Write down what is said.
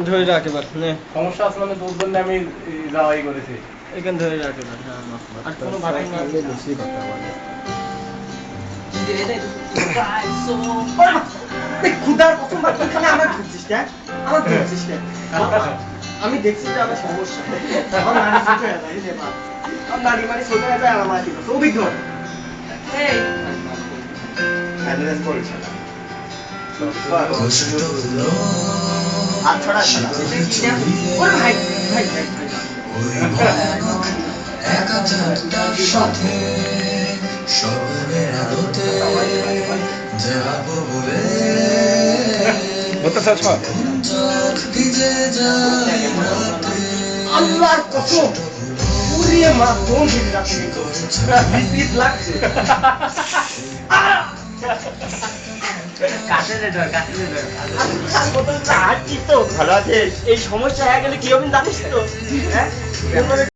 ধরে রাখে বাস নে সমস্যা আছে মানে তোর জন্য আমি যাওয়াই করেছি এখান ধরে রাখে বাস আর কোনো বাকি না বেশি কথা বলে খুদার প্রথম বার খানে আমার ধরছিস না আমার ধরছিস না আমি দেখছি যে আমার সমস্যা আমার নারী ছোট হয়ে যায় রে বাপ আমার নারী মানে ছোট হয়ে যায় আর আমার কি অভিজ্ঞ এই অ্যাড্রেস বলছ না আর ছড়া ছড়া ওরে ভাই ভাই ভাই একা চারটার সাথে স্বপ্নের আলোতে যাবো বলে চোখ ভিজে যায় রাতে আল্লাহর কসম ওরে মা কোন ভিড় রাখছিস বিপিট লাগছে এই সমস্যা হয়ে গেলে কি হবে জানিস তো হ্যাঁ